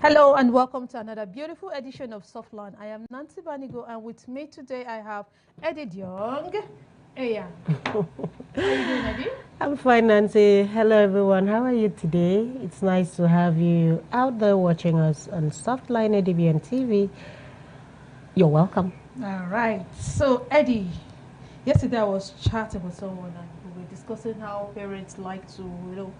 Hello and welcome to another beautiful edition of Softline. I am Nancy Banigo, and with me today I have Inyang. Inyang. How are you doing, Eddie? I'm fine, Nancy. Hello, everyone. How are you today? It's nice to have you out there watching us on Softline ADBN TV. You're welcome. All right. So, Eddie, yesterday I was chatting with someone and we were discussing how parents like to,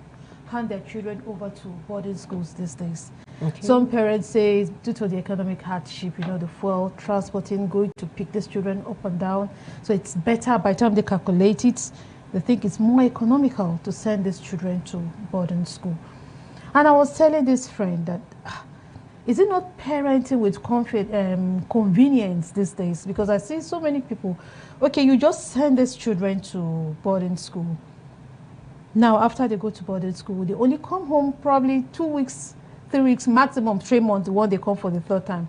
hand their children over to boarding schools these days. Okay. Some parents say due to the economic hardship, the fuel, transporting, going to pick these children up and down. So it's better by the time they calculate it, they think it's more economical to send these children to boarding school. And I was telling this friend that, is it not parenting with convenience these days? Because I see so many people, okay, you just send these children to boarding school. Now, after they go to boarding school, they only come home probably 2 weeks, 3 weeks, maximum 3 months when they come for the third time.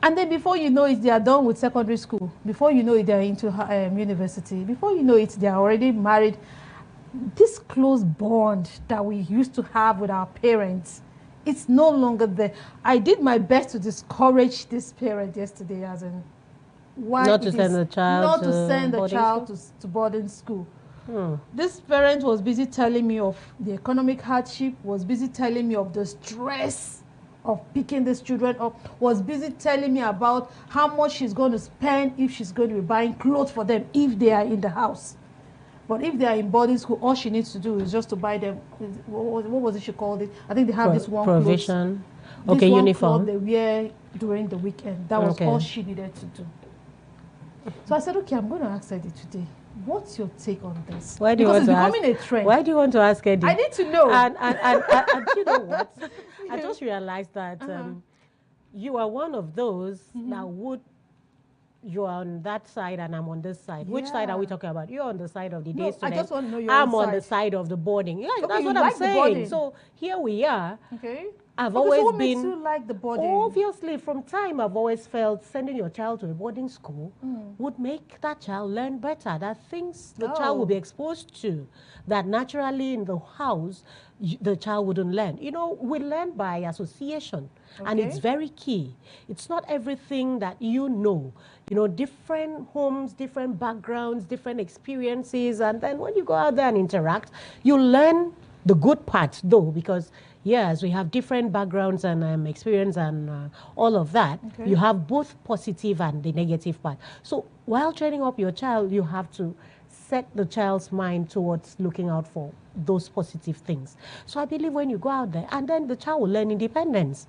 And then before you know it, they are done with secondary school. Before you know it, they are into university. Before you know it, they are already married. This close bond that we used to have with our parents, it's no longer there. I did my best to discourage this parent yesterday, as in why not to send the child to boarding school. This parent was busy telling me of the economic hardship, was busy telling me of the stress of picking these children up, was busy telling me about how much she's going to spend if she's going to be buying clothes for them if they are in the house. But if they are in boarding school, all she needs to do is just to buy them, what was it she called it? I think they have this one provision. Clothes, okay, uniform. They wear during the weekend. That was all she needed to do. So I said, okay, I'm going to ask Eddie today. What's your take on this? Why do you because want it's becoming a trend. Why do you want to ask Eddie? I need to know. And you know what? I just realized that you are one of those that you're on that side and I'm on this side. Yeah. Which side are we talking about? You're on the side of the day student. I just want to know your I'm on the side of the boarding. Yeah, okay, that's what I'm saying. So here we are. Okay. I've always so been. Makes you like the boarding? Obviously, from time I've always felt sending your child to a boarding school would make that child learn better. That things the child will be exposed to that naturally in the house the child wouldn't learn. We learn by association, and it's very key. It's not everything that different homes, different backgrounds, different experiences, and then when you go out there and interact, you learn the good parts, though, because yes, we have different backgrounds and experience and all of that. Okay. You have both positive and the negative part. So while training up your child, you have to set the child's mind towards looking out for those positive things. So I believe when you go out there, and then the child will learn independence.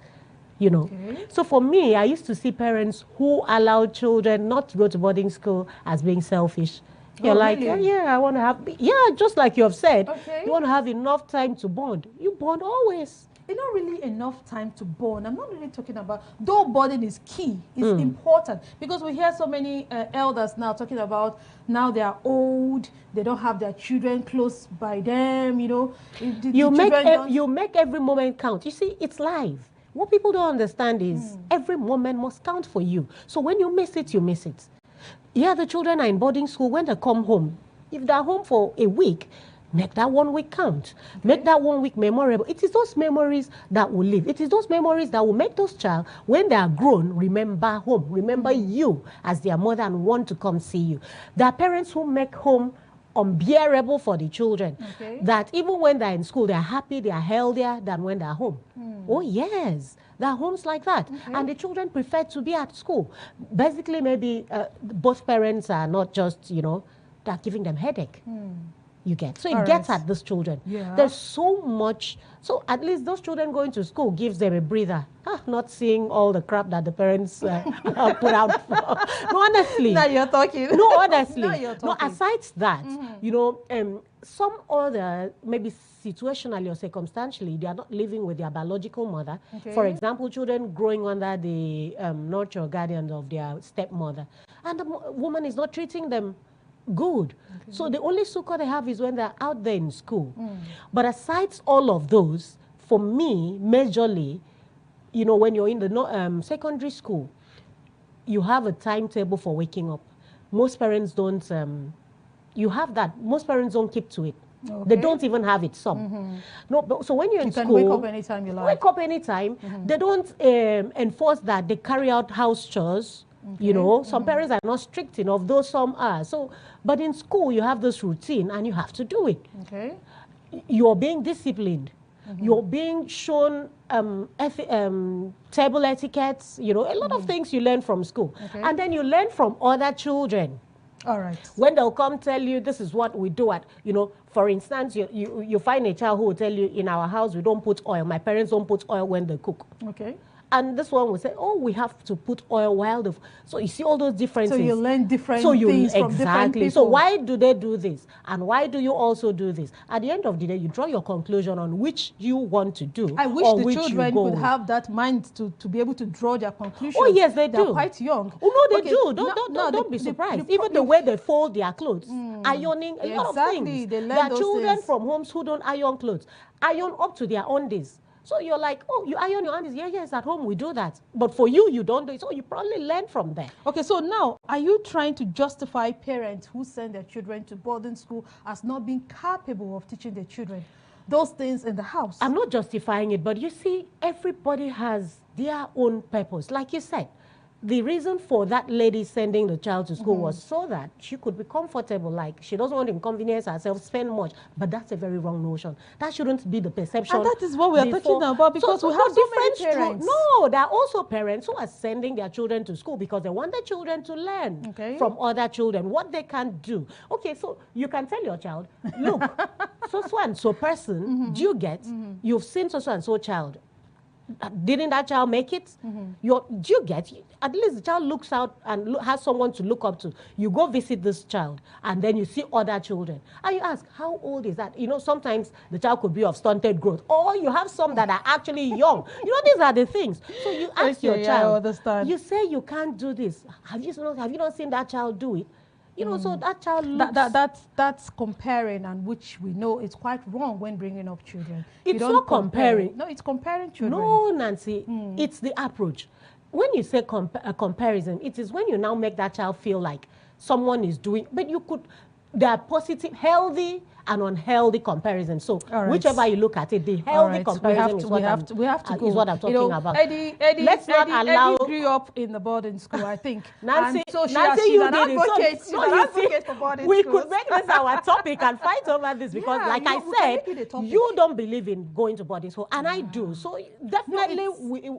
Okay. So for me, I used to see parents who allow children not to go to boarding school as being selfish. You're like, really? I want to have, just like you have said, you want to have enough time to bond. You bond always. It's not really enough time to bond. I'm not really talking about, though bonding is key, it's important. Because we hear so many elders now talking about now they are old, they don't have their children close by them, You make every moment count. You see, it's live. What people don't understand is every moment must count for you. So when you miss it, you miss it. Yeah, the children are in boarding school. When they come home, if they're home for a week, make that 1 week count. Okay. Make that 1 week memorable. It is those memories that will live. It is those memories that will make those child, when they are grown, remember home, remember you as their mother and want to come see you. There are parents who make home unbearable for the children. Okay. That even when they're in school, they're happy, they are healthier than when they're home. Oh, yes. There are homes like that. Okay. And the children prefer to be at school. Basically, maybe both parents are not just, they're giving them headache. You get. So it gets at those children. Yeah. There's so much. So at least those children going to school gives them a breather. Not seeing all the crap that the parents put out for. No, honestly. Now you're talking. No, honestly. Now you're talking. No, aside that, some other, maybe situationally or circumstantially, they are not living with their biological mother. Okay. For example, children growing under the nurture or guardian of their stepmother. And the woman is not treating them good. Okay. So the only succor they have is when they're out there in school. But aside all of those, for me, majorly, when you're in the secondary school, you have a timetable for waking up. Most parents don't, you have that. Most parents don't keep to it. Okay. They don't even have it, some. No, but, so when you're in school... You can wake up anytime you like. Wake up anytime. They don't enforce that. They carry out house chores. Okay. You know, some parents are not strict enough, though some are. So, but in school, you have this routine and you have to do it. Okay. You're being disciplined. You're being shown table etiquettes, you know, a lot of things you learn from school. Okay. And then you learn from other children. All right. When they'll come tell you, this is what we do at, you know, for instance, you find a child who will tell you, in our house, we don't put oil. My parents don't put oil when they cook. Okay. And this one will say, oh, we have to put oil while the... So you see all those differences. So you learn different things from different people. So why do they do this? And why do you also do this? At the end of the day, you draw your conclusion on which you want to do. I wish the children could have that mind to be able to draw their conclusions. Oh, yes, they do. They're quite young. Oh, no, they do. Don't be surprised. Even the way they fold their clothes, ironing, a lot of things. They learn there are those children things from homes who don't iron clothes. Iron up to their undies. So you're like, oh, you iron your undies. Yeah, yes, at home we do that. But for you, you don't do it. So you probably learn from there. Okay, so now, are you trying to justify parents who send their children to boarding school as not being capable of teaching their children those things in the house? I'm not justifying it, but you see, everybody has their own purpose. Like you said, the reason for that lady sending the child to school was so that she could be comfortable. Like, she doesn't want to inconvenience herself, spend much. But that's a very wrong notion. That shouldn't be the perception. And that is what we are talking about, because we have so many parents. No, there are also parents who are sending their children to school because they want their children to learn from other children, what they can do. Okay, so you can tell your child, look, so and so person, do you get? You've seen so and so child. Didn't that child make it? Do you get? At least the child looks out and has someone to look up to. You go visit this child, and then you see other children. And you ask, how old is that? You know, sometimes the child could be of stunted growth. Or you have some that are actually young. You know, these are the things. So you ask your child, I understand. You say you can't do this. Have you not seen that child do it? You know, so that child looks... That's comparing, and which we know is quite wrong when bringing up children. It's not comparing. No, it's comparing children. No, Nancy, it's the approach. When you say comparison, it is when you now make that child feel like someone is doing... But you could... There are positive, healthy, and unhealthy comparisons. So whichever you look at it, the healthy comparison is what I'm talking about. Eddie grew up in the boarding school, I think. Nancy, so she's an advocate. She's an advocate for boarding schools. We could make this our topic and fight over this because, like I said, you don't believe in going to boarding school, and I do. So definitely,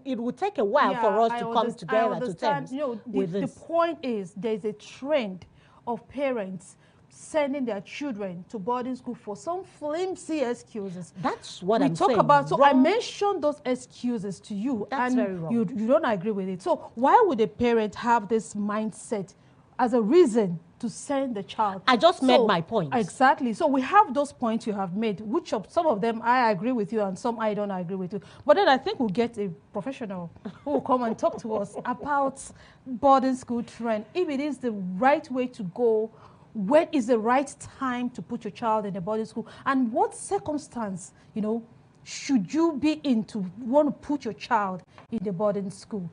it would take a while for us to come together to terms with this. The point is, there's a trend of parents sending their children to boarding school for some flimsy excuses. That's what I'm saying. We talk about, so I mentioned those excuses to you. That's and very wrong. You don't agree with it. So why would a parent have this mindset as a reason to send the child? I just made my point. Exactly. So we have those points you have made, which of some of them I agree with you and some I don't agree with you. But then I think we'll get a professional who will come and talk to us about boarding school trend. If it is the right way to go, when is the right time to put your child in a boarding school, and what circumstance, should you be in to want to put your child in the boarding school?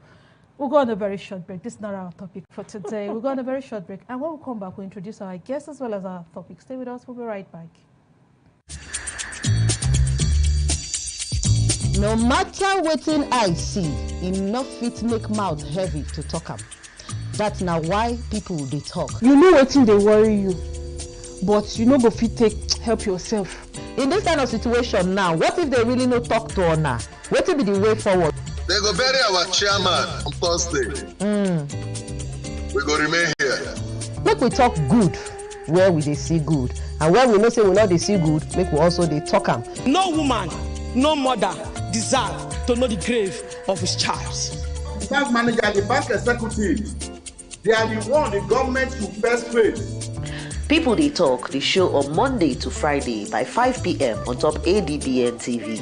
We'll go on a very short break. This is not our topic for today. We'll go on a very short break, and when we come back, we'll introduce our guests as well as our topic. Stay with us. We'll be right back. No matter wetin I see, enough fit make mouth heavy to talk am. That's now why people dey talk. You know wetin dey worry you, but you no go fit take help yourself. In this kind of situation now, what if they really no talk to una? Wetin be the way forward? They go bury our chairman on Thursday. We go remain here. Make we talk good where we dey see good, and where we know say we no dey see good, make we also dey talk am. No woman, no mother deserve to know the grave of his child. The bank manager, the bank executive, they are the one the government should first face. People They Talk, the show on Monday to Friday by 5 p.m. on top ADBN TV.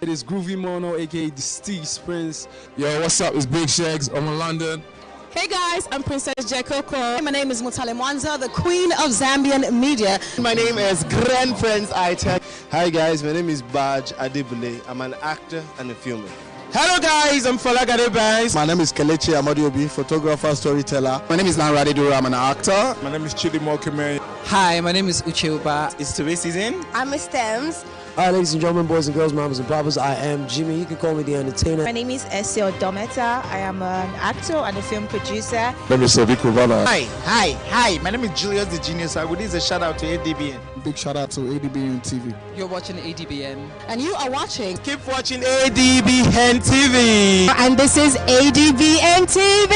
It is Groovy Mono, aka the Steve Prince. Yo, what's up? It's Big Shags. I'm in London. Hey guys, I'm Princess Jekoko. My name is Mutale Mwanza, the Queen of Zambian Media. My name is Grand Prince Itek. Hi guys, my name is Baj Adibule. I'm an actor and a filmer. Hello guys, I'm Falagade Banks. My name is Kelechi Amadiobi, photographer, storyteller. My name is Lanradi Dura, I'm an actor. My name is Chidi Mokime. Hi, my name is Ucheuba. It's TV season. I'm Miss Thames. Hi, ladies and gentlemen, boys and girls, mamas and papas. I am Jimmy. You can call me the Entertainer. My name is Esio Dometa. I am an actor and a film producer. My name is Sadiq Ravana. Hi. My name is Julius the Genius. I would give a shout out to ADBN. Big shout out to ADBN TV. You're watching ADBN. And you are watching. Keep watching ADBN TV. And this is ADBN TV.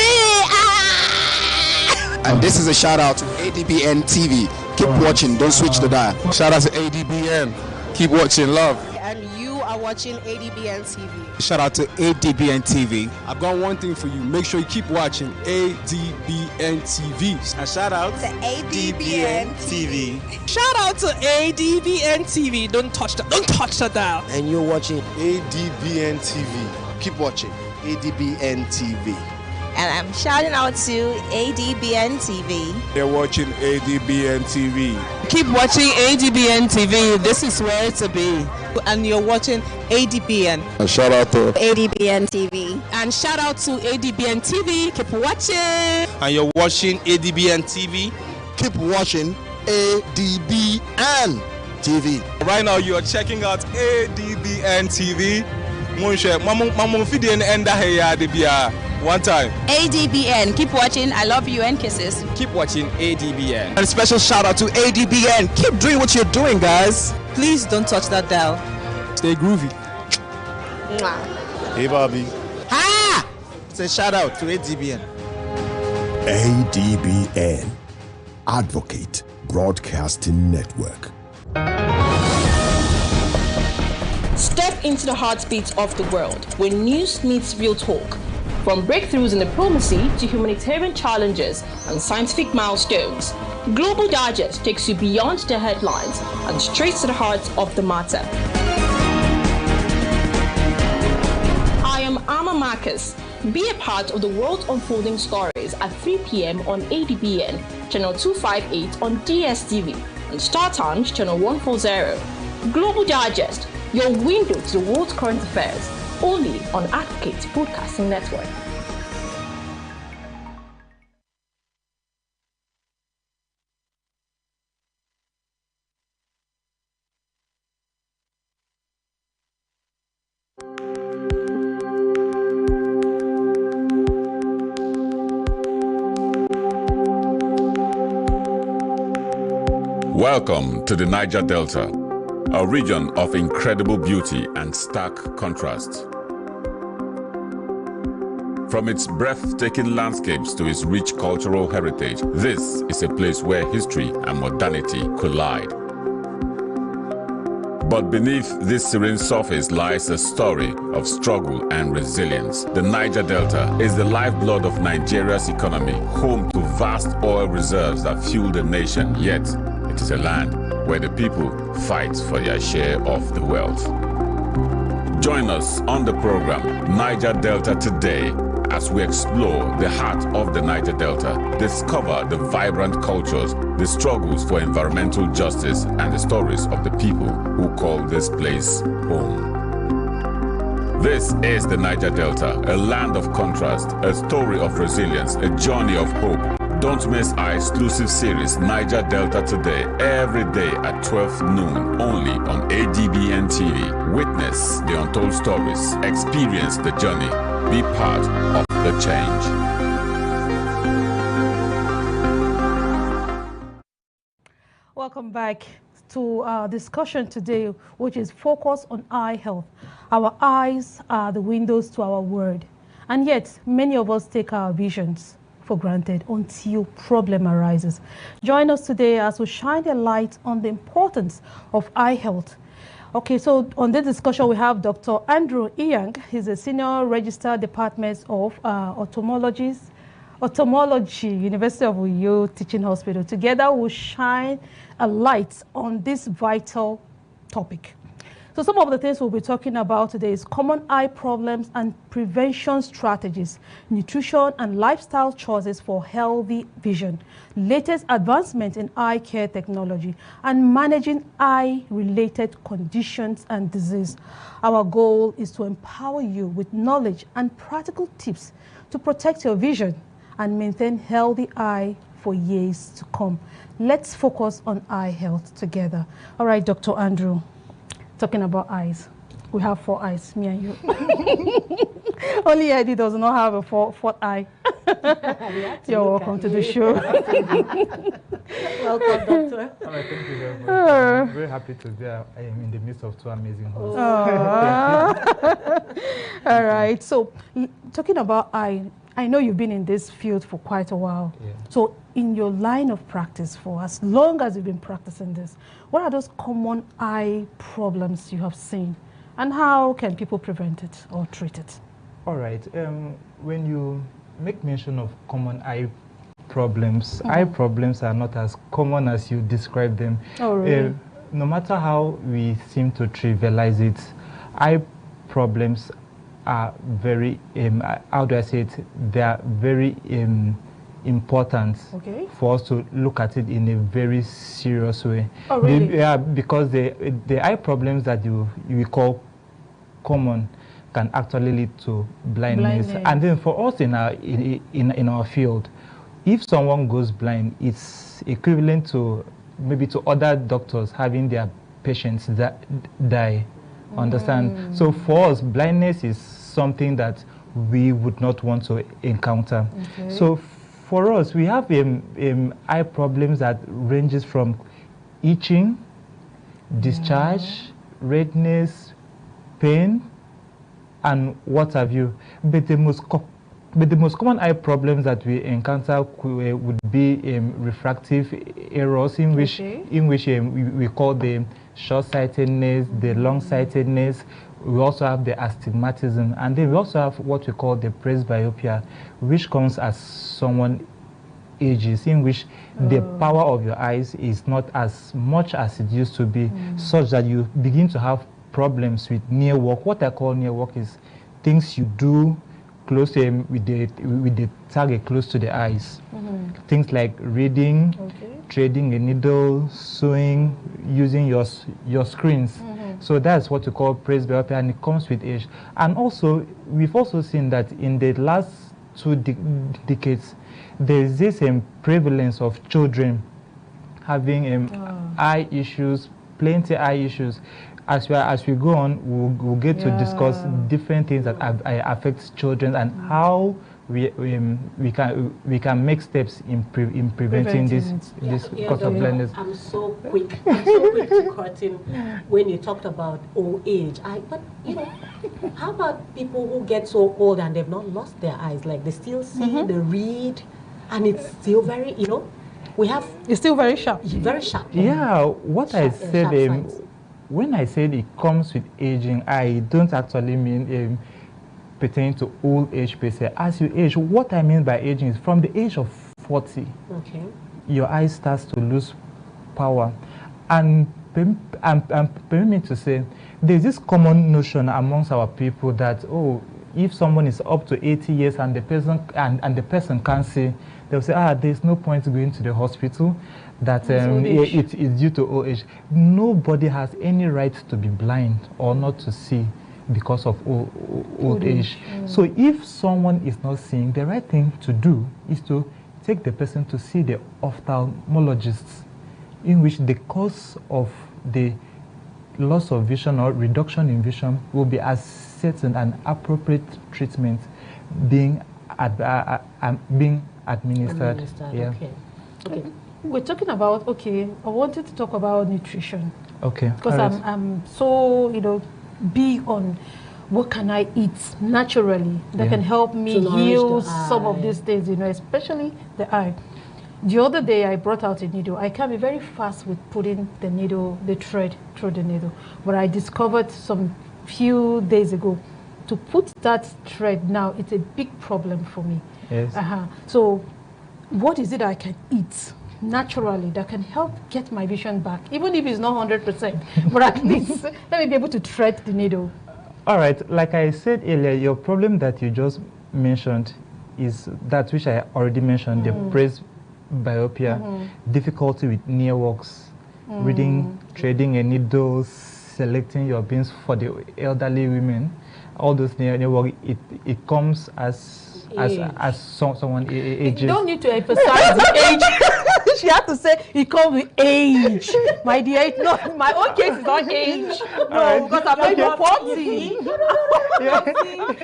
And this is a shout out to ADBN TV. Keep watching, don't switch the dial. Shout out to ADBN. Keep watching, love. And you are watching ADBN TV. Shout out to ADBN TV. I've got one thing for you. Make sure you keep watching ADBN TV. And shout out to ADBN TV. Shout out to ADBN TV. Don't touch the dial. And you're watching ADBN TV. Keep watching ADBN TV. And I'm shouting out to ADBN TV. They're watching ADBN TV. Keep watching ADBN TV. This is where to be. And you're watching ADBN. And shout out to ADBN TV. And shout out to ADBN TV. Keep watching. And you're watching ADBN TV. Keep watching ADBN TV. Right now, you are checking out ADBN TV. One time. ADBN. Keep watching. I love you and kisses. Keep watching ADBN. And a special shout out to ADBN. Keep doing what you're doing, guys. Please don't touch that dial. Stay groovy. Hey, Bobby. Ha! It's a shout out to ADBN. ADBN. Advocate Broadcasting Network. Step into the heartbeat of the world where news meets real talk. From breakthroughs in diplomacy to humanitarian challenges and scientific milestones, Global Digest takes you beyond the headlines and straight to the heart of the matter. I am Amma Marcus. Be a part of the world unfolding stories at 3 p.m. on ADBN, channel 258 on DSTV, and Star Times, channel 140. Global Digest, your window to the world's current affairs, only on Advocate Broadcasting Network. Welcome to the Niger Delta, a region of incredible beauty and stark contrast. From its breathtaking landscapes to its rich cultural heritage, this is a place where history and modernity collide. But beneath this serene surface lies a story of struggle and resilience. The Niger Delta is the lifeblood of Nigeria's economy, home to vast oil reserves that fuel the nation, yet it is a land where the people fight for their share of the wealth. Join us on the program Niger Delta Today as we explore the heart of the Niger Delta, discover the vibrant cultures, the struggles for environmental justice, and the stories of the people who call this place home. This is the Niger Delta, a land of contrast, a story of resilience, a journey of hope. Don't miss our exclusive series, Niger Delta Today, every day at 12 noon, only on ADBN TV. Witness the untold stories, experience the journey, be part of the change. Welcome back to our discussion today, which is focused on eye health. Our eyes are the windows to our world, and yet many of us take our visions for granted until problem arises. Join us today as we shine a light on the importance of eye health. Okay, so on this discussion we have Dr. Andrew Inyang. He's a senior registered department of ophthalmology, University of Uyo Teaching Hospital. Together we'll shine a light on this vital topic. So some of the things we'll be talking about today is common eye problems and prevention strategies, nutrition and lifestyle choices for healthy vision, latest advancements in eye care technology, and managing eye-related conditions and disease. Our goal is to empower you with knowledge and practical tips to protect your vision and maintain healthy eye for years to come. Let's focus on eye health together. All right, Dr. Andrew, talking about eyes. We have 4 eyes, me and you. Only Eddie does not have a fourth eye. You're welcome to the show. Welcome, Doctor. All right, thank you very much. I'm very happy to be in the midst of 2 amazing hosts. All right, so talking about eye, I know you've been in this field for quite a while. Yeah. So in your line of practice, for as long as you've been practicing this, what are those common eye problems you have seen? And how can people prevent it or treat it? All right. When you make mention of common eye problems, eye problems are not as common as you describe them. Oh, really? No matter how we seem to trivialize it, eye problems are very, how do I say it? They are very important for us to look at it in a very serious way. Oh, really? Because the eye problems that you call common can actually lead to blindness. And then for us in our field, if someone goes blind, it's equivalent to maybe to other doctors having their patients that die. Understand? So for us, blindness is something that we would not want to encounter. So for us, we have eye problems that ranges from itching, discharge, redness, pain, and what have you. But the most common eye problems that we encounter would be refractive errors, in which we call the short-sightedness, the long-sightedness. We also have the astigmatism, and then we also have what we call the presbyopia, which comes as someone ages, in which the power of your eyes is not as much as it used to be, such that you begin to have problems with near work. What I call near work is things you do close with the target close to the eyes. Things like reading, threading a needle, sewing, using your screens. So that's what we call presbyopia, and it comes with age. And also, we've also seen that in the last 2 decades, there is this prevalence of children having eye issues, plenty eye issues. As we go on, we'll get to discuss different things that affect children and how we can make steps in preventing this cause of blindness. I'm so quick to cut in when you talked about old age. But you know, how about people who get so old and they've not lost their eyes? Like they still see, they read, and it's still very, we have. It's still very sharp. Very sharp. Yeah, what I said. When I said it comes with aging, I don't actually mean pertaining to old age per se. As you age, what I mean by aging is from the age of 40, your eye starts to lose power. And permit me to say, there's this common notion amongst our people that, if someone is up to 80 years and the person can't see, they'll say, there's no point going to the hospital, that it is due to old age. Nobody has any right to be blind or not to see because of old age. So if someone is not seeing, the right thing to do is to take the person to see the ophthalmologist, in which the cause of the loss of vision or reduction in vision will be assessed and appropriate treatment being administered. Yeah. Okay. We're talking about, I wanted to talk about nutrition. Okay. Because I'm so, big on what can I eat naturally that can help me heal some of these things, especially the eye. The other day I brought out a needle. I can be very fast with putting the needle, the thread through the needle. But I discovered some few days ago, to put that thread now, it's a big problem for me. Yes. So what is it I can eat naturally that can help get my vision back, even if it's not 100%, but at least let me be able to thread the needle? All right, like I said earlier, your problem that you just mentioned is that which I already mentioned, the presbyopia, difficulty with near walks, reading, threading a needle, selecting your beans for the elderly women, all those things, it comes as someone ages. You don't need to emphasize the age. She had to say it comes with age. My dear, my own case is not age. No, because I'm not even 40.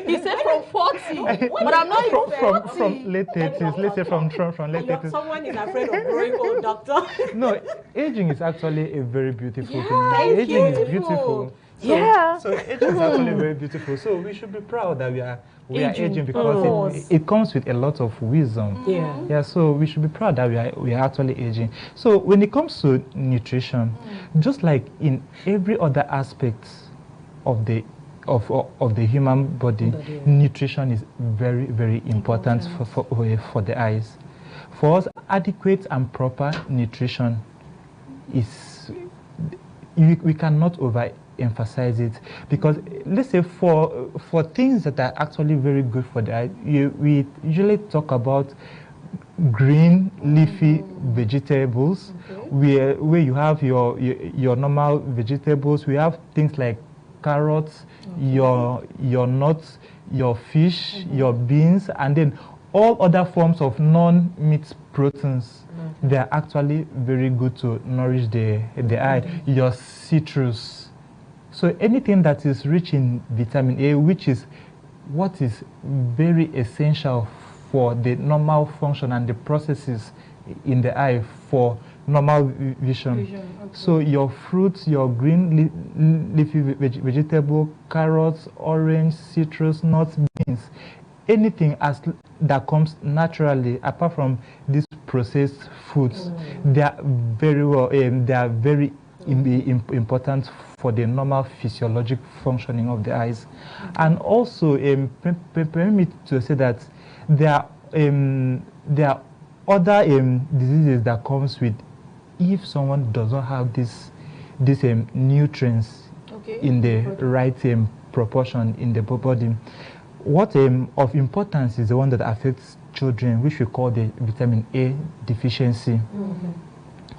He said from 40, but I'm not even 40. From late 30s, let's say from late 30s. Someone is afraid of growing old, doctor. No, aging is actually a very beautiful thing. Thank Aging you. is beautiful. So aging is actually very beautiful. So we should be proud that we are aging because it comes with a lot of wisdom. Yeah. So we should be proud that we are actually aging. So when it comes to nutrition, just like in every other aspect of the human body, nutrition is very, very important for the eyes. For us, adequate and proper nutrition is, we cannot overemphasize it, because let's say for things that are actually very good for the eye, we usually talk about green leafy vegetables, where you have your normal vegetables. We have things like carrots, your nuts, your fish, your beans, and then all other forms of non-meat proteins. They are actually very good to nourish the eye. Your citrus. So anything that is rich in vitamin A, which is what is very essential for the normal function and the processes in the eye for normal vision. So your fruits, your green leafy vegetable, carrots, orange, citrus, nuts, beans, anything that comes naturally, apart from these processed foods, they are very important for the normal physiologic functioning of the eyes. And also, permit me to say that there are other diseases that comes with if someone does not have these nutrients in the right proportion in the body. What of importance is the one that affects children, which we call the vitamin A deficiency.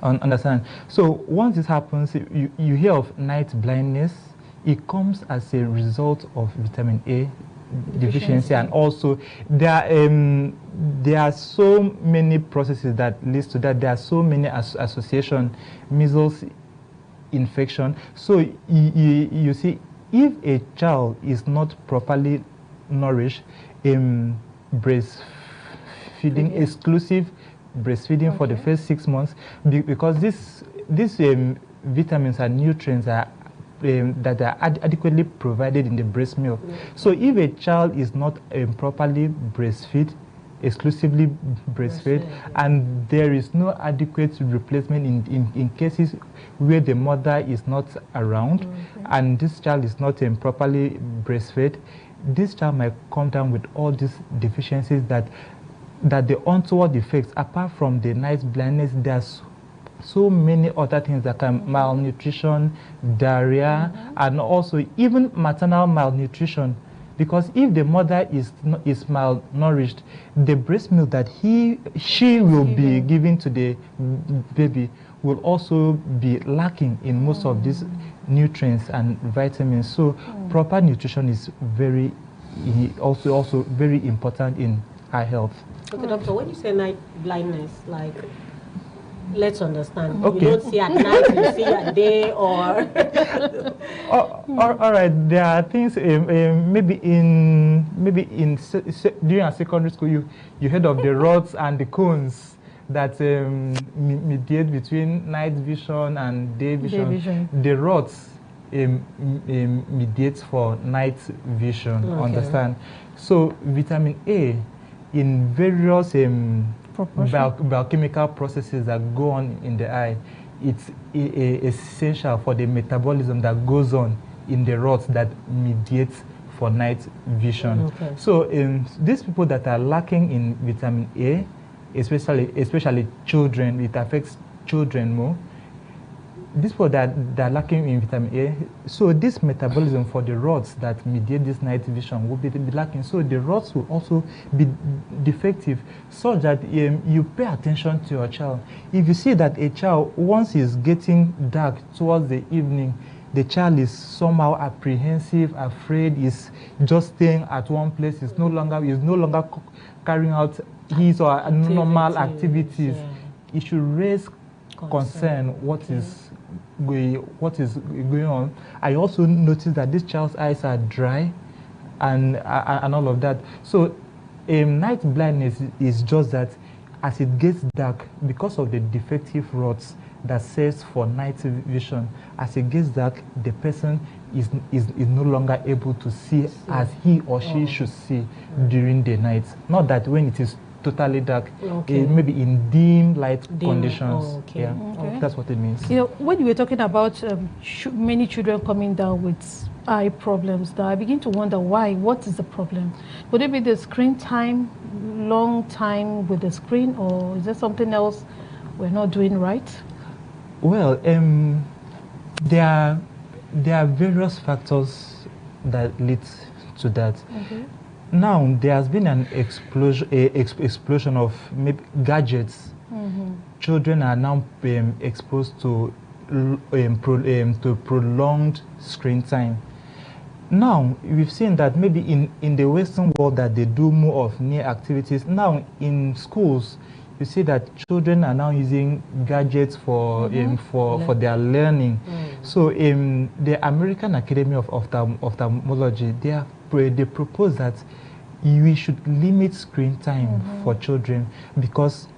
Understand? So once this happens, you hear of night blindness. It comes as a result of vitamin A deficiency, and also there are so many processes that leads to that. There are so many association, measles infection. So you see, if a child is not properly nourished, breastfeeding, exclusive breastfeeding for the first 6 months, because these vitamins and nutrients are that are adequately provided in the breast milk. So if a child is not properly exclusively breastfed, and there is no adequate replacement in cases where the mother is not around, and this child is not properly breastfed, this child might come down with all these deficiencies that the untoward effects, apart from the night blindness, there's so many other things that can malnutrition, diarrhea, and also even maternal malnutrition. Because if the mother is malnourished, the breast milk that she will be giving to the baby will also be lacking in most of these nutrients and vitamins. So proper nutrition is also very important in eye health. Okay, doctor, when you say night blindness, like, let's understand. Okay. You don't see at night, you see at day, or... all right, there are things, maybe during our secondary school, you heard of the rods and the cones that mediate between night vision and day vision. The rods mediates for night vision, understand? So vitamin A in various biochemical processes that go on in the eye, it's essential for the metabolism that goes on in the rods that mediates for night vision. So these people that are lacking in vitamin A, especially children, it affects children more. These people that are lacking in vitamin A, so this metabolism for the rods that mediate this night vision will be lacking. So the rods will also be defective, so that you pay attention to your child. If you see that a child, once it's getting dark towards the evening, the child is somehow apprehensive, afraid, is just staying at one place, is no longer carrying out his or her normal activities. It should raise concern what is going on. I also noticed that this child's eyes are dry and all of that. So night blindness is just that as it gets dark, because of the defective rods that serves for night vision, as it gets dark, the person is no longer able to see as he or she should see during the night. Not that when it is totally dark, maybe in dim light conditions. That's what it means. You know, when you were talking about many children coming down with eye problems, now I begin to wonder why. What is the problem? Would it be the screen time, long time with the screen, or is there something else we're not doing right? Well, there are various factors that lead to that. Now, there has been an explosion of maybe gadgets. Children are now exposed to prolonged screen time. Now, we've seen that maybe in the Western world that they do more of near activities. Now, in schools, you see that children are now using gadgets for their learning. So, the American Academy of Ophthalmology, they propose that we should limit screen time for children because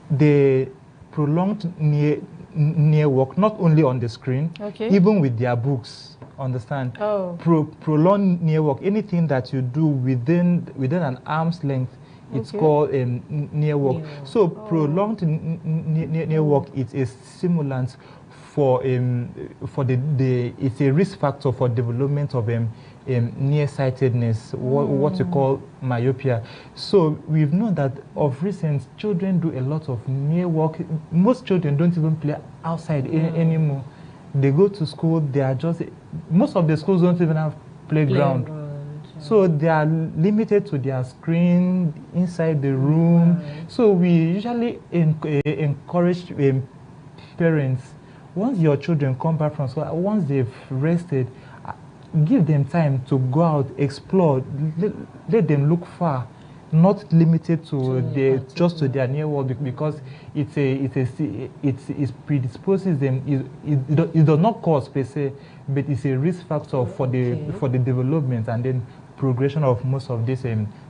the prolonged near work, not only on the screen, even with their books. Understand? Prolonged near work, anything that you do within an arm's length, it's called near work. So prolonged near work is a stimulant for it's a risk factor for development of nearsightedness, what you call myopia. So we've known that of recent, children do a lot of near work. Most children don't even play outside anymore. They go to school, they are just, most of the schools don't even have playground. So they are limited to their screen inside the room. So we usually encourage parents, once your children come back from school, once they've rested, give them time to go out, explore, let them look far, not limited to just to their near world, because it predisposes them. It does not cause per se, but it's a risk factor for the development and then progression of most of this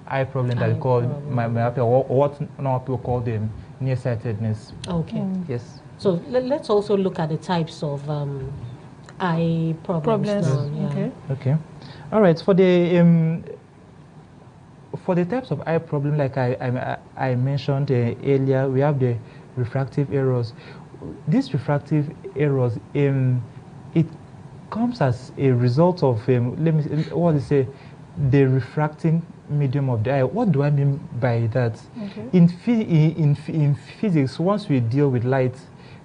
eye problem that we call myopia, or what now people call them nearsightedness. Yes. So let's also look at the types of eye problems. Okay. All right. For the types of eye problem, like I mentioned earlier, we have the refractive errors. These refractive errors, it comes as a result of the refracting medium of the eye. What do I mean by that? In physics, once we deal with light,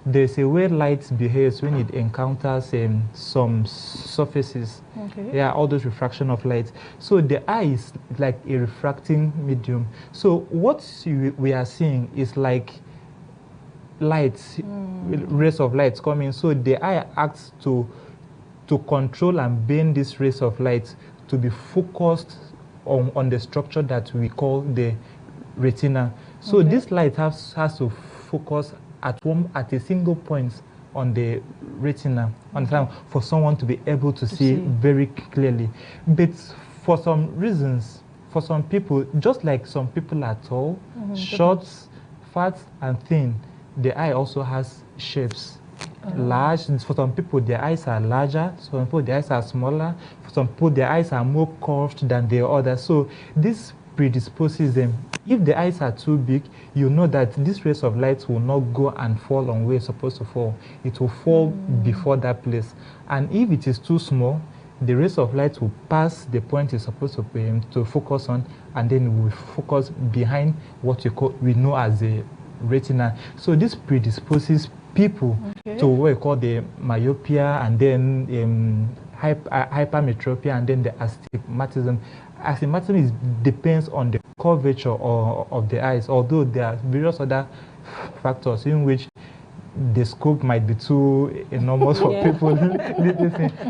there's a way light behaves when it encounters some surfaces. Yeah, all those refraction of light. So the eye is like a refracting medium. So what we are seeing is like light, rays of light coming. So the eye acts to control and bend these rays of light to be focused on the structure that we call the retina. So this light has to focus at a single point on the retina, for someone to be able to see very clearly. But for some reasons, for some people, just like some people are tall, short, fat, and thin, the eye also has shapes. Large. For some people, their eyes are larger. For some people, their eyes are smaller. For some people, their eyes are more curved than the others. So this predisposes them. If the eyes are too big, you know that these rays of light will not go and fall on where it's supposed to fall. It will fall before that place. And if it is too small, the rays of light will pass the point it's supposed to focus on, and then it will focus behind what we know as the retina. So this predisposes people to what we call the myopia, and then hypermetropia, and then the astigmatism. Astigmatism depends on the curvature of the eyes, although there are various other factors in which the scope might be too enormous for people.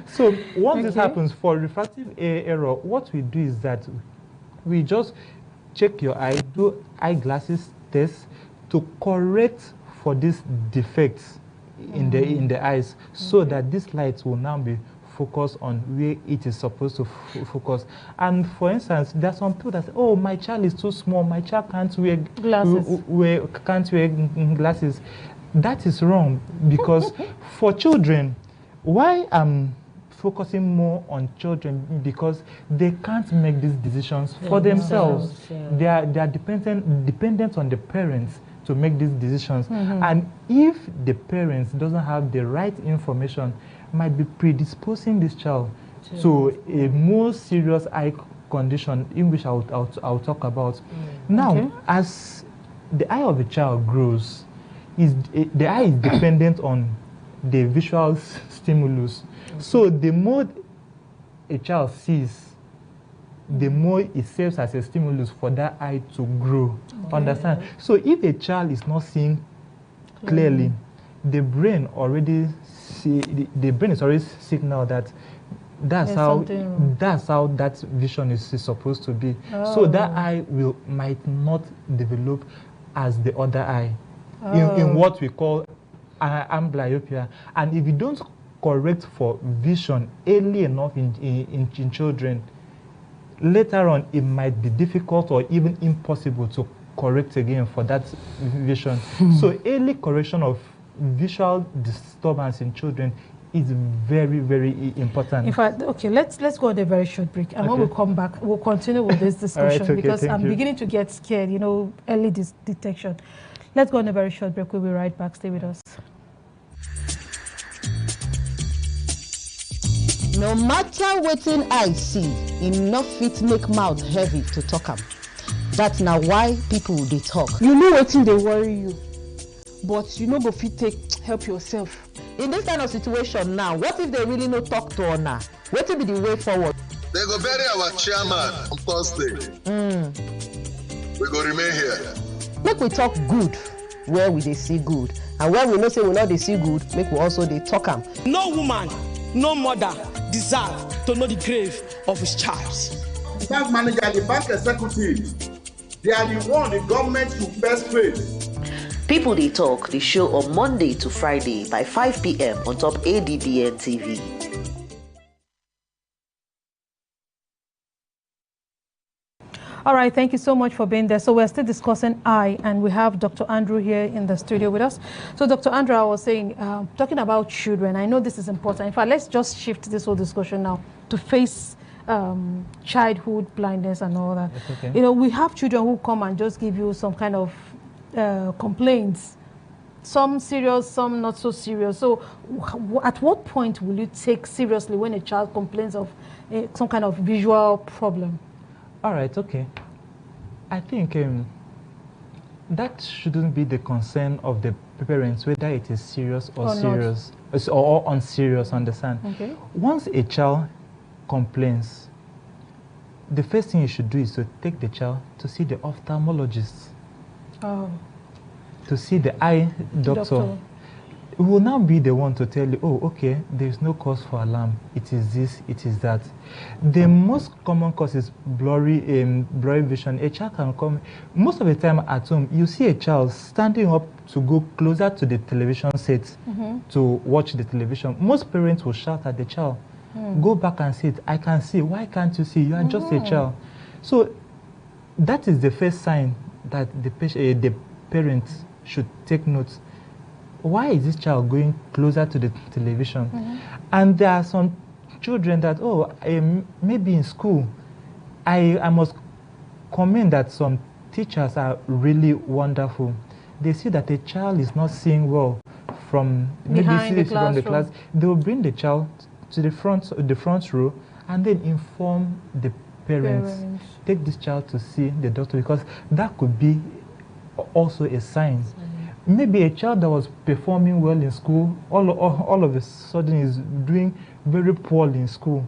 So once this happens for refractive error, what we do is that we just check your eye, do eyeglasses test to correct for these defects in the eyes, so that this light will now be focused on where it is supposed to focus. And for instance, there are some people that say, oh, my child is too small, my child can't wear glasses. That is wrong, because for children, why I'm focusing more on children, because they can't make these decisions for themselves. They are dependent on the parents to make these decisions. And if the parents doesn't have the right information, might be predisposing this child to a more serious eye condition, in which I'll talk about. Now, as the eye of a child grows, the eye is dependent on the visual stimulus. So the more a child sees, the more it serves as a stimulus for that eye to grow. Understand? So if a child is not seeing clearly, the brain is already signal that that's how that vision is supposed to be. So that eye might not develop as the other eye in what we call amblyopia. And if you don't correct for vision early enough in children, later on it might be difficult or even impossible to correct again for that vision. So early correction of visual disturbance in children is very, very important. In fact, okay, let's go on a very short break, and when we come back, we'll continue with this discussion. Because I'm beginning to get scared, early detection. Let's go on a very short break. We'll be right back. Stay with us. No matter wetin I see, enough fit make mouth heavy to talk am. That's now why people dey talk. You know wetin dey worry you, but you no go fit take help yourself. In this kind of situation now, what if they really no talk to una? Wetin be the way forward? They go bury our chairman on Thursday. We go remain here. Make we talk good where we dey see good, and where we know say we no dey see good, make we also dey talk am. No woman, no mother deserve to know the grave of his child. The bank manager, the bank executive, they are the one the government should first face. People They Talk, the show on Monday to Friday by 5 p.m. on top ADBN TV. All right, thank you so much for being there. So we're still discussing eye, and we have Dr. Andrew here in the studio with us. So Dr. Andrew, I was saying, talking about children, I know this is important. In fact, let's just shift this whole discussion now to face childhood blindness and all that. Okay. We have children who come and just give you some kind of complaints, some serious, some not so serious. So at what point will you take seriously when a child complains of some kind of visual problem? All right, okay. I think that shouldn't be the concern of the parents, whether it is serious or serious or unserious, understand? Okay. Once a child complains, the first thing you should do is to take the child to see the ophthalmologist. To see the eye doctor. It will now be the one to tell you, oh, okay, there's no cause for alarm. It is this, it is that. The most common cause is blurry vision. A child can come, most of the time at home, you see a child standing up to go closer to the television set to watch the television. Most parents will shout at the child, go back and sit. I can see. Why can't you see? You are just a child. So that is the first sign that the parents should take note. Why is this child going closer to the television? And there are some children that, maybe in school, I must commend that some teachers are really wonderful. They see that a child is not seeing well from the class. They will bring the child to the front row and then inform the parents. Take this child to see the doctor, because that could be also a sign. Maybe a child that was performing well in school, all of a sudden is doing very poorly in school.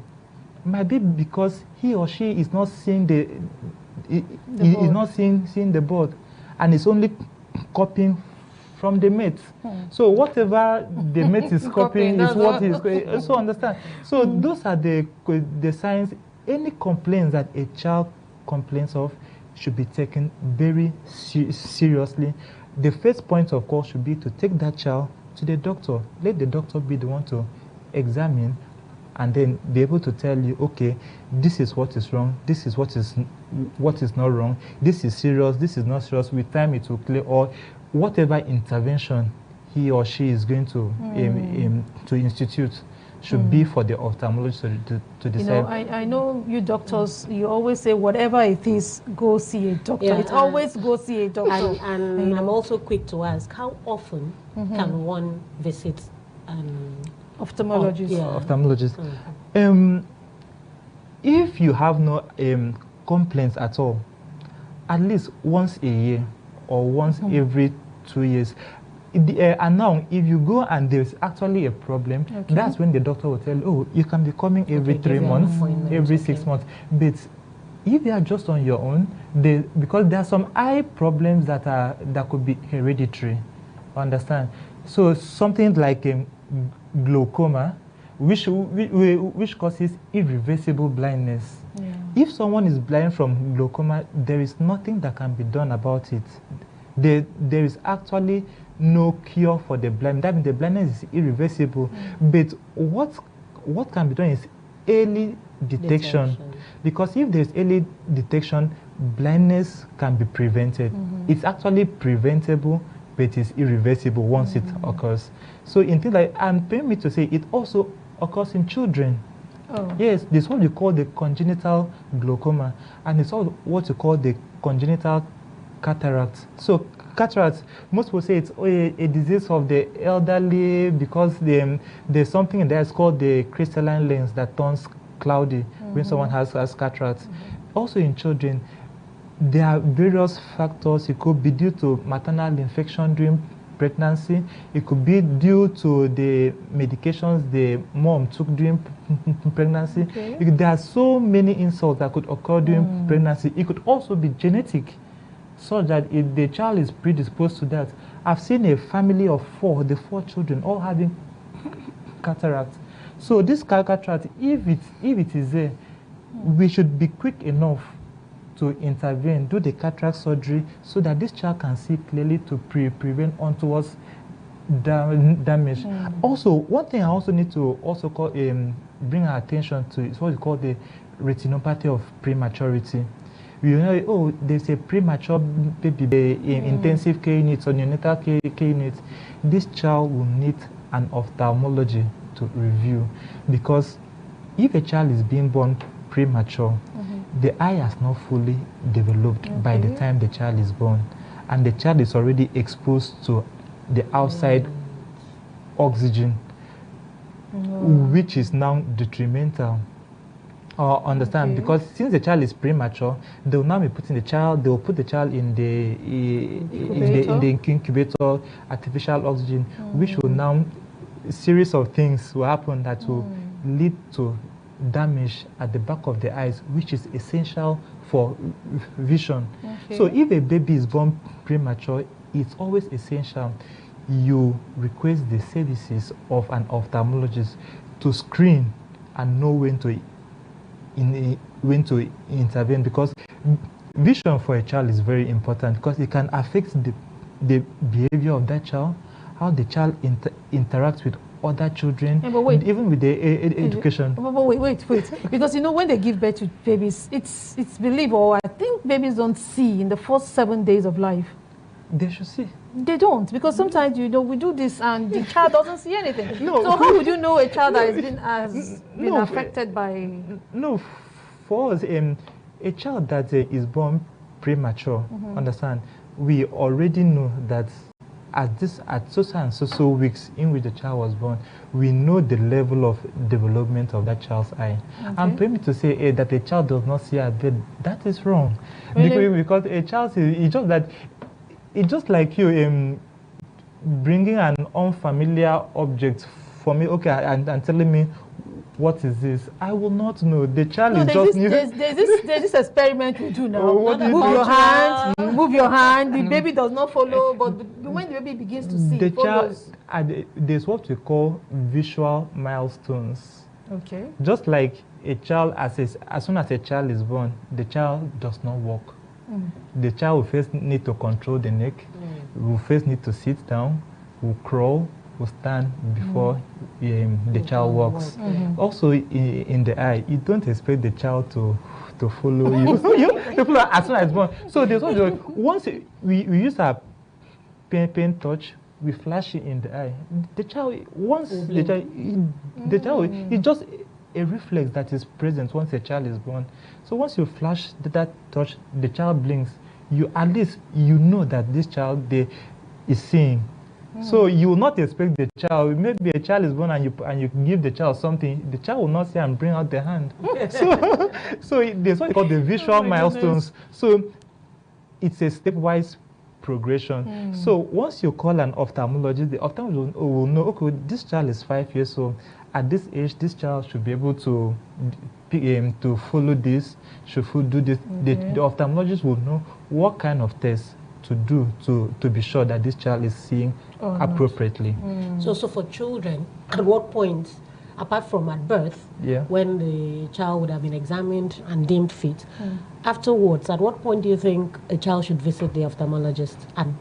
Might be because he or she is not seeing seeing the board, and is only copying from the mate. So whatever the mate is copying is what he's going. So understand. So those are the signs. Any complaints that a child complains of should be taken very seriously. The first point of call should be to take that child to the doctor. Let the doctor be the one to examine and then be able to tell you, okay, this is what is wrong, this is what is not wrong, this is serious, this is not serious. With time it will clear, or whatever intervention he or she is going to institute should be for the ophthalmologist to decide. You know, I know you doctors, you always say whatever it is, go see a doctor. Yeah, it's always go see a doctor. And I'm also quick to ask, how often can one visit ophthalmologist? Ophthalmologist. If you have no complaints at all, at least once a year or once every 2 years. And now, if you go and there's actually a problem, that's when the doctor will tell you, oh, you can be coming every 3 months, every 6 months. But if they are just on your own, because there are some eye problems that could be hereditary, understand? So something like glaucoma, which causes irreversible blindness. Yeah. If someone is blind from glaucoma, there is nothing that can be done about it. There is actually no cure for the blindness. That means the blindness is irreversible. But what can be done is early detection. Because if there's early detection, blindness can be prevented. It's actually preventable, but it's irreversible once it occurs. So in things like, and permit me to say, it also occurs in children. Oh. Yes, this is what we call the congenital glaucoma, and it's also what you call the congenital cataract. So cataract, most people say it's a disease of the elderly because there's something in there, it's called the crystalline lens that turns cloudy when someone has cataract. Also in children, there are various factors. It could be due to maternal infection during pregnancy. It could be due to the medications the mom took during pregnancy. There are so many insults that could occur during pregnancy. It could also be genetic, so that if the child is predisposed to that. I've seen a family of the four children all having cataract. So this cataract, if it is there, we should be quick enough to intervene, do the cataract surgery, so that this child can see clearly to prevent onwards damage. Also, one thing I also need to bring our attention to is what we call the retinopathy of prematurity. You know, oh, there's a premature baby in intensive care unit or neonatal care unit. This child will need an ophthalmology to review, because if a child is being born premature, the eye has not fully developed by the time the child is born, and the child is already exposed to the outside oxygen, which is now detrimental. Understand? Because since the child is premature, they will now be putting the child. They will put the child in the incubator, artificial oxygen, which will now a series of things will happen that will lead to damage at the back of the eyes, which is essential for vision. So if a baby is born premature, it's always essential you request the services of an ophthalmologist to screen and know when to intervene, because vision for a child is very important, because it can affect the behavior of that child, how the child interacts with other children, even with the education. Wait, because you know, when they give birth to babies, it's believed, or I think babies don't see in the first 7 days of life. They should see. They don't, because sometimes, you know, we do this and the child doesn't see anything. No. So how would you know a child that has been affected by... No, for us, a child that is born premature, understand, we already know that at so weeks in which the child was born, we know the level of development of that child's eye. And for me to say that a child does not see at birth, that is wrong. Really? Because a child it's just like you bringing an unfamiliar object for me, and telling me what is this? I will not know. The child No, is just new. there's this experiment we do now. What do you Move do? your hand, move your hand. The baby does not follow, but when the baby begins to see, The it follows. child, there's what we call visual milestones. Okay. Just like a child, as soon as a child is born, the child does not walk. The child will first need to control the neck, will first need to sit down, will crawl, will stand before the child walks. Also, in the eye, you don't expect the child to follow you. To follow as soon as born. So there's once we use our pen touch, we flash it in the eye. The child, once the child, it's just a reflex that is present once a child is born. So once you flash that touch, the child blinks. You at least know that this child is seeing. So you will not expect the child. Maybe a child is born and you give the child something. The child will not see and bring out the hand. so there's what called the visual milestones. So it's a stepwise progression. So once you call an ophthalmologist, the ophthalmologist will know, okay, this child is 5 years old. At this age, this child should be able to follow this, should do this. The ophthalmologist will know what kind of tests to do to be sure that this child is seeing appropriately. So for children, at what point, apart from at birth, when the child would have been examined and deemed fit, afterwards, at what point do you think a child should visit the ophthalmologist? And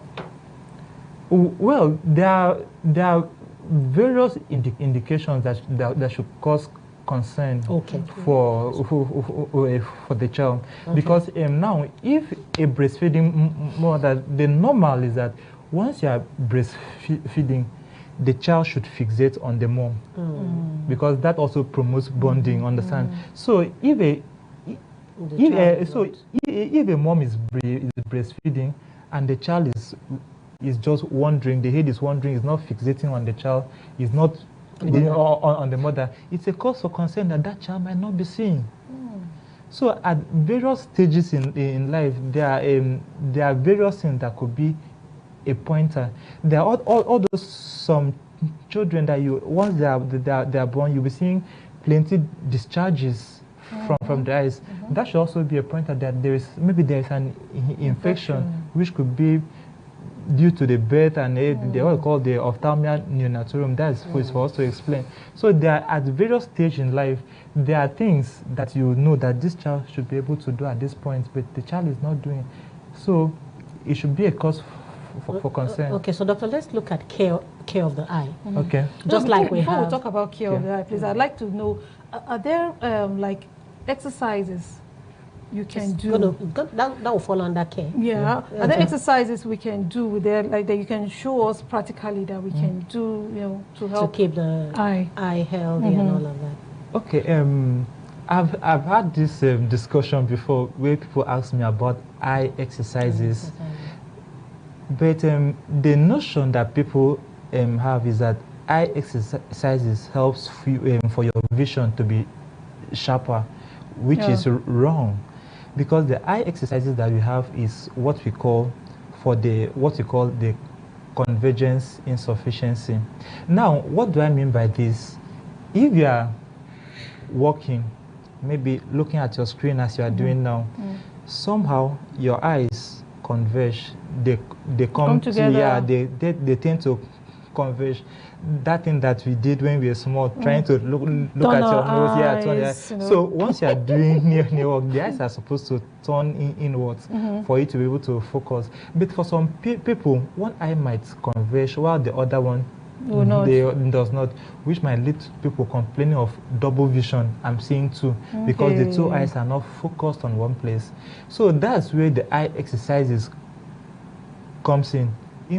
well, there are various indications that should cause concern for the child. Because now, if a breastfeeding mother, the normal is that once you are breastfeeding, the child should fixate on the mom, because that also promotes bonding. Understand? So if a mom is breastfeeding and the child is just wandering, the head is wandering, is not fixating on the child, is not on the mother, it's a cause for concern that child might not be seeing. So at various stages in life, there are various things that could be a pointer. There are all those some children that once they are born, you'll be seeing plenty discharges from the eyes. That should also be a pointer that there is an infection which could be due to the birth and they what we call the ophthalmia neonatorum. That is for us to explain. So there are, at various stages in life, there are things that you know that this child should be able to do at this point, but the child is not doing. So it should be a cause for concern. Okay, so doctor, let's look at care of the eye. Okay. Just like before we talk about care of the eye, please, I'd like to know, are there like exercises you can do? That will fall under care. Yeah. Are there exercises we can do with there, like that you can show us practically that we can do, to help to keep the eye healthy and all of that? Okay. I've had this discussion before where people ask me about eye exercises. But the notion that people have is that eye exercises helps for your vision to be sharper, which is wrong, because the eye exercises that we have is what we call the convergence insufficiency. Now, what do I mean by this? If you are walking, maybe looking at your screen as you are doing now, somehow your eyes converge. They come together. They tend to converge. That thing that we did when we were small, trying to look at your nose, So once you are doing near work, the eyes are supposed to turn inwards for you to be able to focus. But for some people, one eye might converge while the other one does not, which might lead to people complaining of double vision. I'm seeing two, because the two eyes are not focused on one place. So that's where the eye exercises comes in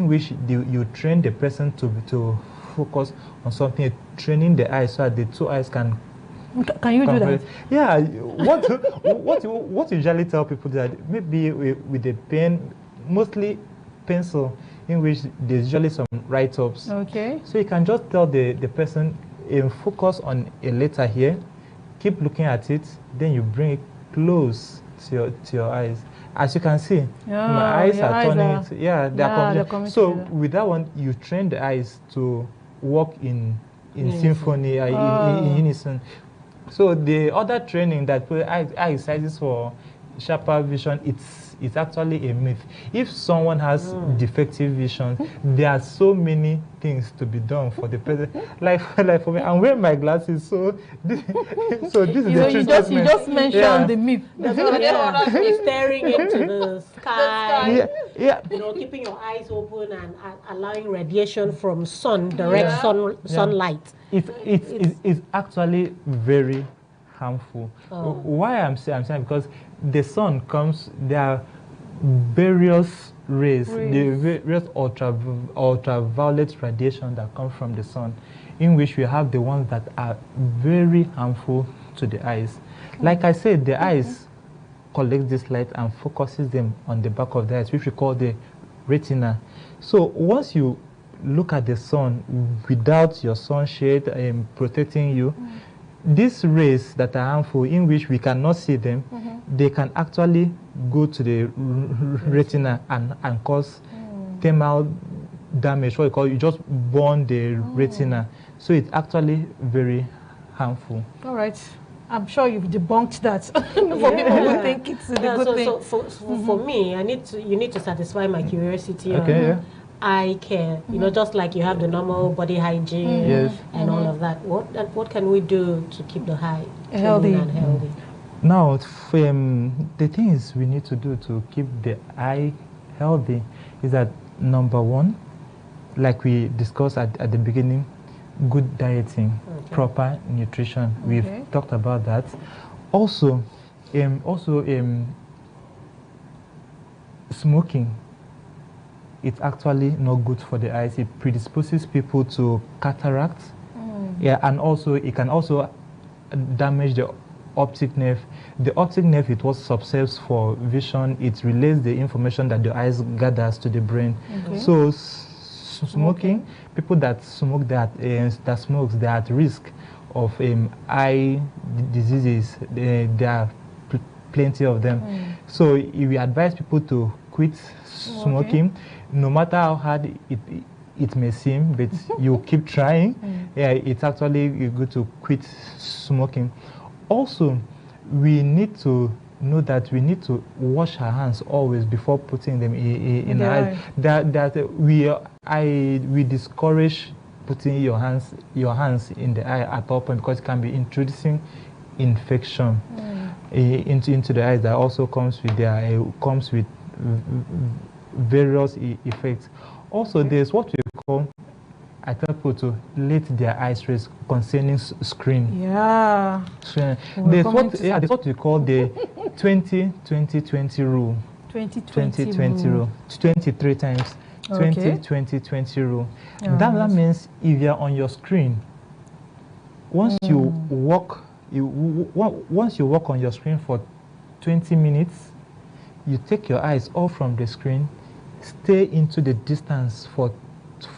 which you train the person to focus on something, training the eyes so that the two eyes can. Can you do that? Yeah. What you usually tell people that maybe with a pen, mostly pencil, in which there's usually some write-ups. Okay. So you can just tell the person, focus on a letter here, keep looking at it, then you bring it close to your eyes. As you can see, my eyes are turning. They're coming. So with that one, you train the eyes to work in symphony, in unison. So the other training that eye exercises for sharper vision, it's actually a myth. If someone has defective vision, there are so many things to be done for the person. Like for me, I'm wearing my glasses, so this is you just mentioned the myth. Staring into the sky. Yeah. You know, keeping your eyes open and allowing radiation from direct sunlight. It's actually very harmful. Why I'm saying because the sun comes, there are various rays, the various ultraviolet radiation that come from the sun, in which we have the ones that are very harmful to the eyes. Like I said, the eyes collect this light and focuses them on the back of the eyes, which we call the retina. So once you look at the sun without your sunshade protecting you, these rays that are harmful, in which we cannot see them, they can actually go to the retina and cause thermal damage. What you call, you just burn the retina. So it's actually very harmful. All right. I'm sure you've debunked that. For people who think it's a good thing. For me, you need to satisfy my curiosity. Okay. Eye care, you know, just like you have the normal body hygiene and all of that. What can we do to keep the eye healthy and healthy? Now, the things we need to do to keep the eye healthy is that, number one, like we discussed at the beginning, good dieting, proper nutrition. We've talked about that. Also, smoking. It's actually not good for the eyes. It predisposes people to cataract. Yeah, and also it can also damage the optic nerve. The optic nerve, it was subserves for vision. It relays the information that the eyes gathers to the brain. So smoking, people that smoke they're at risk of eye diseases. There are plenty of them. So we advise people to quit smoking, no matter how hard it may seem, but you keep trying. Yeah, it's actually good to quit smoking. Also, we need to know that we need to wash our hands always before putting them in our eyes. We discourage putting your hands in the eye at all point, because it can be introducing infection into the eyes that also comes with various effects. Also, there's what we call, I tell people to let their eyes rest concerning screen. Yeah. There's what we call the 20-20-20 rule. 20-20 rule. 23 times. 20-20-20 rule. That means if you're on your screen, once you walk on your screen for 20 minutes, you take your eyes off from the screen, stay into the distance for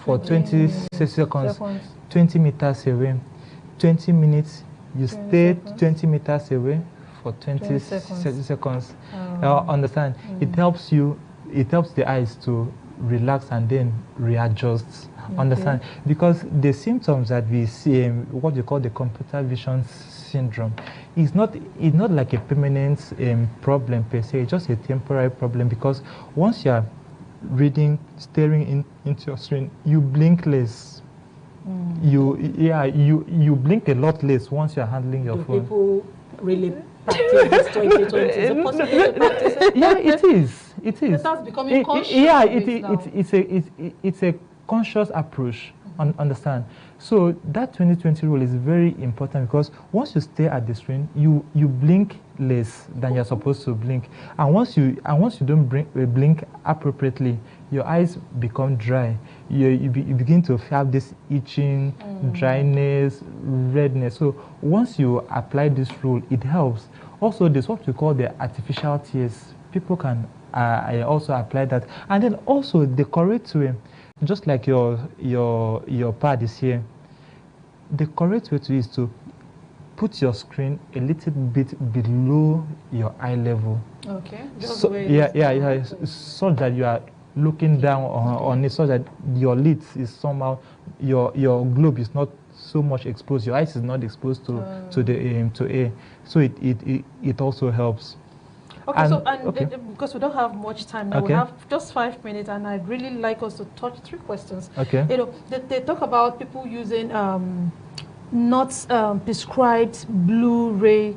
20 seconds, 20 meters away. 20 minutes, you stay 20 meters away for 20 seconds. Understand? It helps the eyes to relax and then readjust. Understand? Because the symptoms that we see, what you call the computer vision syndrome, is not like a permanent problem per se. It's just a temporary problem, because once you are staring into your screen, you blink less. You blink a lot less once you are handling your phone. People really practice this 2020? Is it possible to practice it? Yeah, it is. It is. That's becoming conscious. Yeah, it's a conscious approach. Understand? So that 20-20 rule is very important, because once you stay at the screen, you blink less than you're supposed to blink, and once you don't blink appropriately, your eyes become dry. You begin to have this itching, dryness, redness. So once you apply this rule, it helps. Also, there's what we call the artificial tears. People can also apply that, and then also the correct way. Just like your pad is here, the correct way to is to put your screen a little bit below your eye level. Okay. So that you are looking down on it so that your lids is somehow, your globe is not so much exposed, your eyes is not exposed to air. So it also helps. Okay, because we don't have much time now, okay. we have just 5 minutes, and I'd really like us to touch 3 questions. Okay. You know, they talk about people using not prescribed Blu-ray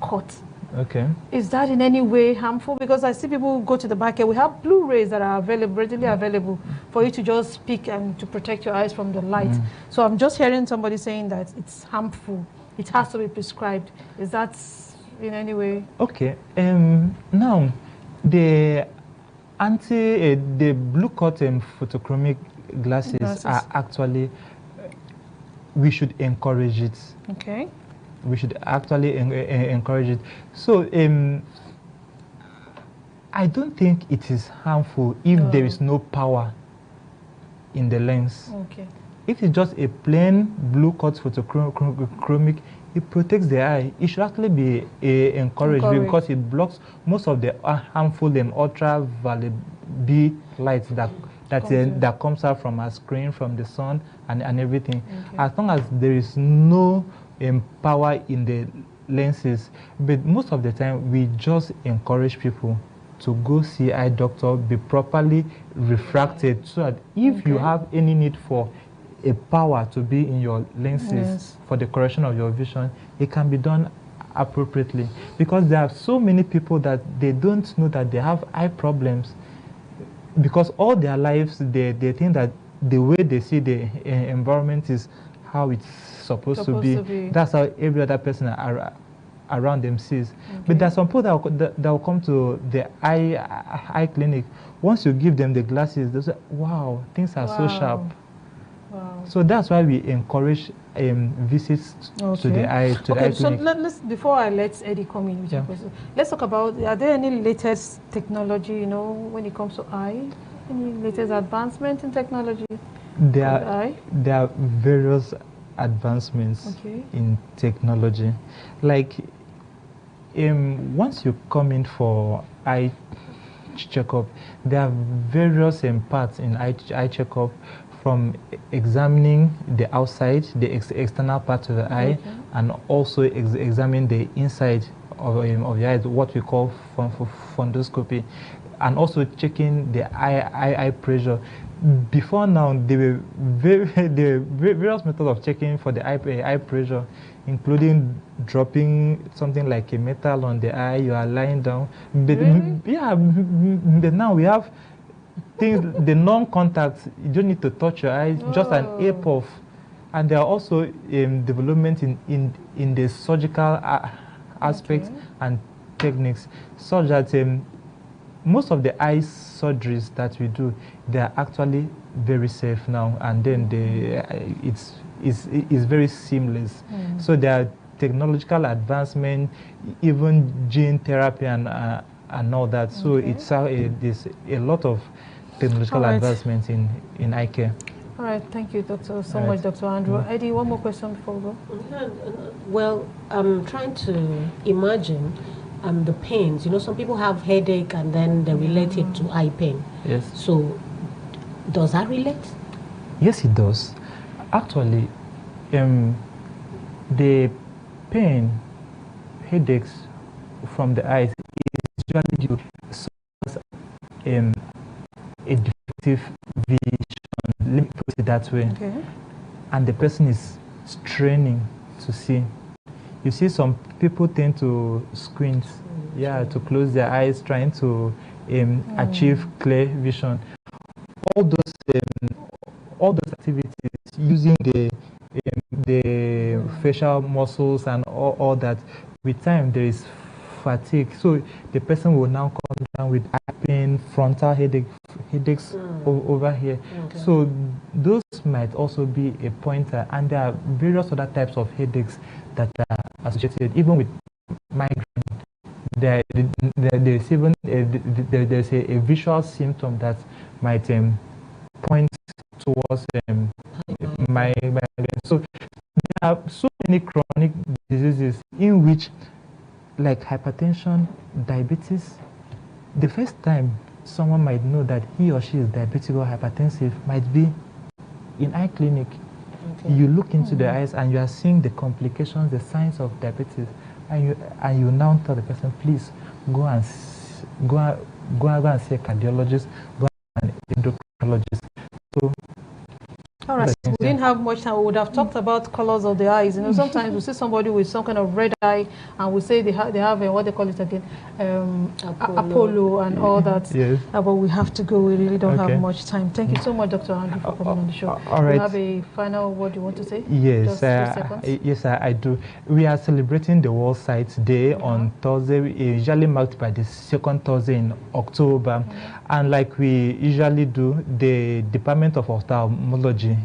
cut. Okay. Is that in any way harmful? Because I see people go to the market. We have Blu-rays that are readily available for you to just pick and to protect your eyes from the light. So I'm just hearing somebody saying that it's harmful. It has to be prescribed. Is that in any way? Okay. Now, the the blue cut photochromic glasses are actually, we should encourage it. Okay. We should actually encourage it. So I don't think it is harmful if there is no power in the lens. Okay. If it's just a plain blue cut photochromic, it protects the eye. It should actually be encouraged because it blocks most of the harmful and ultraviolet B light that comes out from our screen, from the sun, and everything. Okay. As long as there is no power in the lenses, but most of the time we just encourage people to go see eye doctor, be properly refracted, so that if you have any need for a power to be in your lenses for the correction of your vision, it can be done appropriately. Because there are so many people that they don't know that they have eye problems, because all their lives they think that the way they see the environment is how it's supposed to be. That's how every other person around them sees. Okay. But there are some people that will come to the eye clinic. Once you give them the glasses, they say, wow, things are so sharp. Wow. So that's why we encourage visits to the eye clinic. So let's, before I let Eddie come in with your question, let's talk about, are there any latest technology, you know, when it comes to eye? Any latest advancement in technology? There are various advancements in technology. Like once you come in for eye checkup, there are various parts in eye checkup, from examining the outside, the external part of the eye, and also examine the inside of the eye, what we call fundoscopy, and also checking the eye pressure. Before now, there were various methods of checking for the eye pressure, including dropping something like a metal on the eye. You are lying down, but but now we have things, the non-contact. You don't need to touch your eyes, just an ear puff. And there are also development in the surgical aspects and techniques, such that most of the eye surgeries that we do, they are actually very safe now, and then it's very seamless. So there are technological advancement, even gene therapy and all that. So there's a lot of technological advancements in eye care. All right, thank you, Doctor, so much, Dr. Andrew. Eddie, one more question before we go. Well, I'm trying to imagine the pains. You know, some people have headache and then they relate it to eye pain. Yes. So, does that relate? Yes, it does. Actually, the pain, headaches from the eyes is usually due to a defective vision, let me put it that way, and the person is straining to see. You see, some people tend to squint, to close their eyes, trying to achieve clear vision. All those activities using the facial muscles and all that, with time there is fatigue. So the person will now come down with eye pain, frontal headaches over here. So those might also be a pointer, and there are various other types of headaches that are associated, even with migraine. There's even there's a visual symptom that might point towards migraine. So there are so many chronic diseases in which, like hypertension, diabetes, the first time someone might know that he or she is diabetic or hypertensive might be in eye clinic. Okay. You look into the eyes and you are seeing the complications, the signs of diabetes, and you now tell the person, please go and see a cardiologist, go and an endocrinologist. So, all right, we didn't have much time. We would have talked about colors of the eyes. You know, sometimes we see somebody with some kind of red eye, and we say they have what they call it again, Apollo and all that. Yes. But we have to go. We really don't have much time. Thank you so much, Dr. Andrew, for coming on the show. All right. You have a final word you want to say? Yes. Yes, I do. We are celebrating the World Sight Day on Thursday, usually marked by the second Thursday in October. And like we usually do, the Department of Ophthalmology,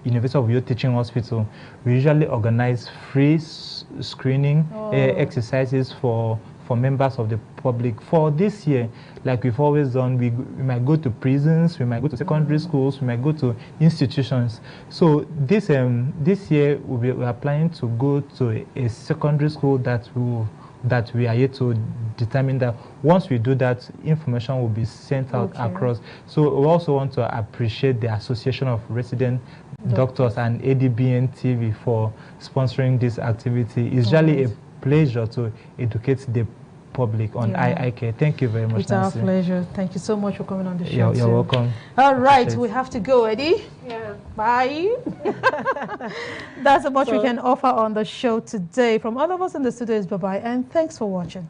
University of Youth Teaching Hospital, we usually organize free screening exercises for members of the public. For this year, like we've always done, we might go to prisons, we might go to secondary schools, we might go to institutions. So this year we are planning to go to a secondary school that we are yet to determine that. Once we do that, information will be sent out across. So we also want to appreciate the Association of Resident Doctors and ADBN TV for sponsoring this activity. It's really a pleasure to educate the public on eye care. Thank you very much, It's our pleasure. Thank you so much for coming on the show. You're welcome. All right, we have to go, Eddie. Yeah. Bye. That's how much we can offer on the show today. From all of us in the studio is bye-bye, and thanks for watching.